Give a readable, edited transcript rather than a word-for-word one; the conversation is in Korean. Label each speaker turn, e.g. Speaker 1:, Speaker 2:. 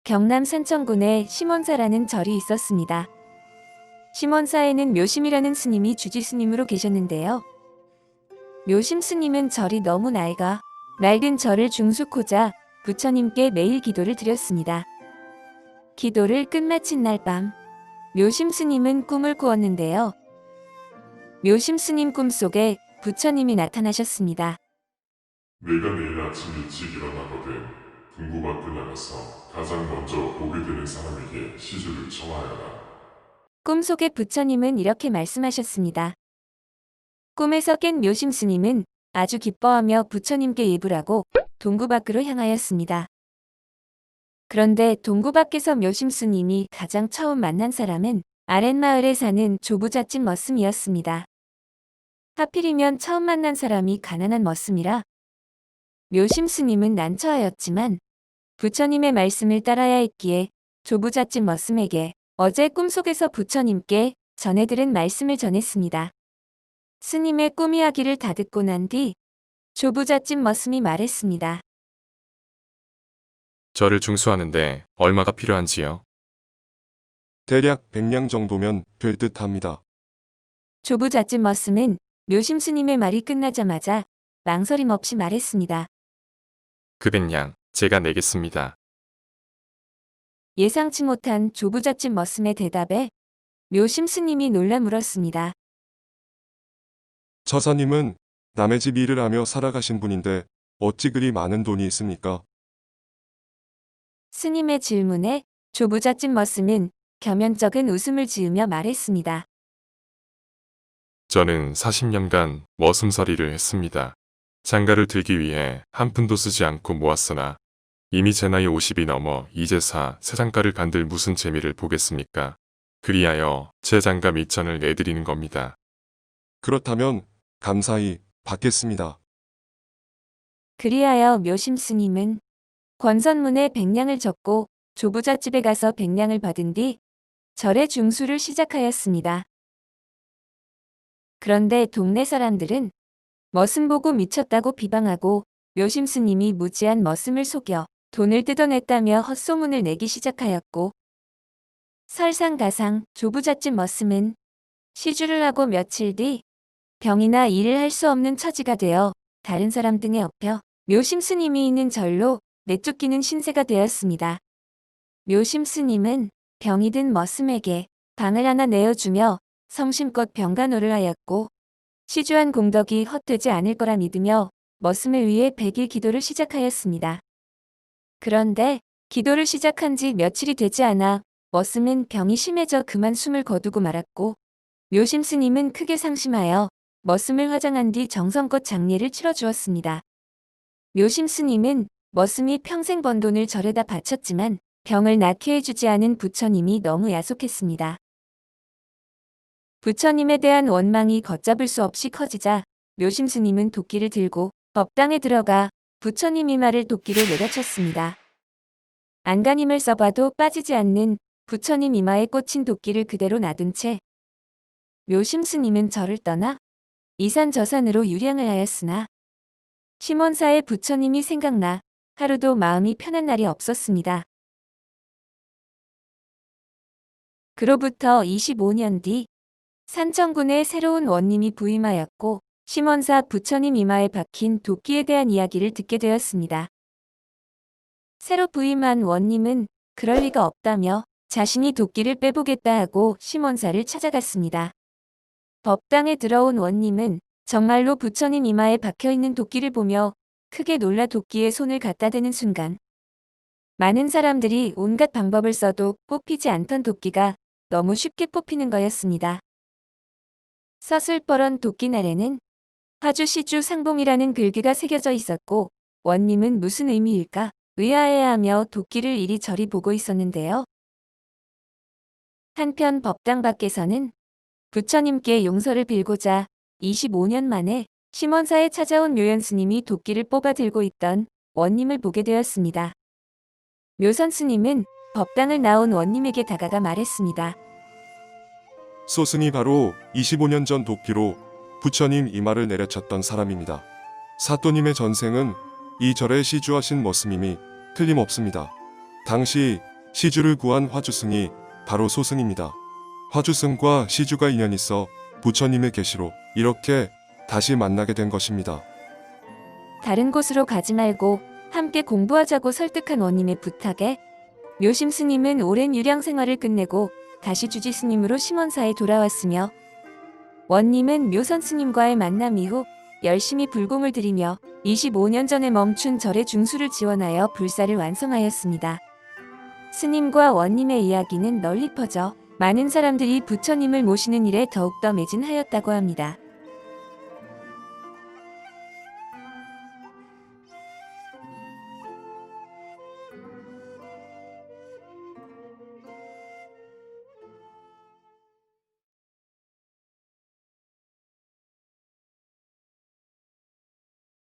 Speaker 1: 경남 산청군에 심원사라는 절이 있었습니다. 심원사에는 묘심이라는 스님이 주지스님으로 계셨는데요. 묘심 스님은 절이 너무 나이가 낡은 절을 중수코자 부처님께 매일 기도를 드렸습니다. 기도를 끝마친 날 밤, 묘심 스님은 꿈을 꾸었는데요. 묘심 스님 꿈속에 부처님이 나타나셨습니다.
Speaker 2: 내가 내일 아침 일찍 일어나거든 동구 밖을 나가서 가장 먼저 보게 되는 사람에게 시주를 청하여라.
Speaker 1: 꿈속의 부처님은 이렇게 말씀하셨습니다. 꿈에서 깬 묘심 스님은 아주 기뻐하며 부처님께 예불 하고 동구 밖으로 향하였습니다. 그런데 동구 밖에서 묘심 스님이 가장 처음 만난 사람은 아랫마을에 사는 조부잣집 머슴이었습니다. 하필이면 처음 만난 사람이 가난한 머슴이라 묘심 스님은 난처하였지만 부처님의 말씀을 따라야 했기에 조부잣집 머슴에게 어제 꿈속에서 부처님께 전해 들은 말씀을 전했습니다. 스님의 꿈 이야기를 다 듣고 난 뒤 조부잣집 머슴이 말했습니다.
Speaker 3: 저를 중수하는데 얼마가 필요한지요?
Speaker 4: 대략 100량 정도면 될 듯합니다.
Speaker 1: 조부잣집 머슴은 묘심 스님의 말이 끝나자마자 망설임 없이 말했습니다.
Speaker 3: 그 100량 제가 내겠습니다.
Speaker 1: 예상치 못한 조부잣집 머슴의 대답에 묘심 스님이 놀라 물었습니다.
Speaker 4: 처사님은 남의 집 일을 하며 살아가신 분인데 어찌 그리 많은 돈이 있습니까?
Speaker 1: 스님의 질문에 조부잣집 머슴은 겸연쩍은 웃음을 지으며 말했습니다.
Speaker 3: 저는 40년간 머슴살이를 했습니다. 장가를 들기 위해 한 푼도 쓰지 않고 모았으나 이미 제 나이 50이 넘어 이제사 새 장가를 간들 무슨 재미를 보겠습니까? 그리하여 제 장가 미천을 내드리는 겁니다.
Speaker 4: 그렇다면 감사히 받겠습니다.
Speaker 1: 그리하여 묘심 스님은 권선문에 100량을 적고 조부잣집에 가서 100량을 받은 뒤 절의 중수를 시작하였습니다. 그런데 동네 사람들은 머슴 보고 미쳤다고 비방하고 묘심 스님이 무지한 머슴을 속여 돈을 뜯어냈다며 헛소문을 내기 시작하였고 설상가상 조부잣집 머슴은 시주를 하고 며칠 뒤 병이나 일을 할 수 없는 처지가 되어 다른 사람 등에 업혀 묘심 스님이 있는 절로 내쫓기는 신세가 되었습니다. 묘심 스님은 병이 든 머슴에게 방을 하나 내어주며 성심껏 병간호를 하였고 시주한 공덕이 헛되지 않을 거라 믿으며 머슴을 위해 100일 기도를 시작하였습니다. 그런데 기도를 시작한 지 며칠이 되지 않아 머슴은 병이 심해져 그만 숨을 거두고 말았고 묘심 스님은 크게 상심하여 머슴을 화장한 뒤 정성껏 장례를 치러주었습니다. 묘심 스님은 머슴이 평생 번 돈을 절에다 바쳤지만 병을 낫게 해주지 않은 부처님이 너무 야속했습니다. 부처님에 대한 원망이 걷잡을 수 없이 커지자 묘심 스님은 도끼를 들고 법당에 들어가 부처님 이마를 도끼로 내려쳤습니다. 안간힘을 써봐도 빠지지 않는 부처님 이마에 꽂힌 도끼를 그대로 놔둔 채 묘심 스님은 절을 떠나 이산 저산으로 유량을 하였으나 심원사의 부처님이 생각나 하루도 마음이 편한 날이 없었습니다. 그로부터 25년 뒤 산청군에 새로운 원님이 부임하였고 심원사 부처님 이마에 박힌 도끼에 대한 이야기를 듣게 되었습니다. 새로 부임한 원님은 그럴 리가 없다며 자신이 도끼를 빼보겠다 하고 심원사를 찾아갔습니다. 법당에 들어온 원님은 정말로 부처님 이마에 박혀있는 도끼를 보며 크게 놀라 도끼에 손을 갖다 대는 순간 많은 사람들이 온갖 방법을 써도 뽑히지 않던 도끼가 너무 쉽게 뽑히는 거였습니다. 서슬퍼런 도끼날에는 화주시주 상봉이라는 글귀가 새겨져 있었고 원님은 무슨 의미일까 의아해하며 도끼를 이리저리 보고 있었는데요. 한편 법당 밖에서는 부처님께 용서를 빌고자 25년 만에 심원사에 찾아온 묘연 스님이 도끼를 뽑아 들고 있던 원님을 보게 되었습니다. 묘선 스님은 법당을 나온 원님에게 다가가 말했습니다.
Speaker 4: 소승이 바로 25년 전 도끼로 부처님 이마를 내려쳤던 사람입니다. 사또님의 전생은 이 절에 시주하신 머슴임이 틀림없습니다. 당시 시주를 구한 화주승이 바로 소승입니다. 화주승과 시주가 인연 있어 부처님의 계시로 이렇게 다시 만나게 된 것입니다.
Speaker 1: 다른 곳으로 가지 말고 함께 공부하자고 설득한 원님의 부탁에 묘심 스님은 오랜 유량 생활을 끝내고 다시 주지 스님으로 심원사에 돌아왔으며 원님은 묘선 스님과의 만남 이후 열심히 불공을 들이며 25년 전에 멈춘 절의 중수를 지원하여 불사를 완성하였습니다. 스님과 원님의 이야기는 널리 퍼져 많은 사람들이 부처님을 모시는 일에 더욱더 매진하였다고 합니다.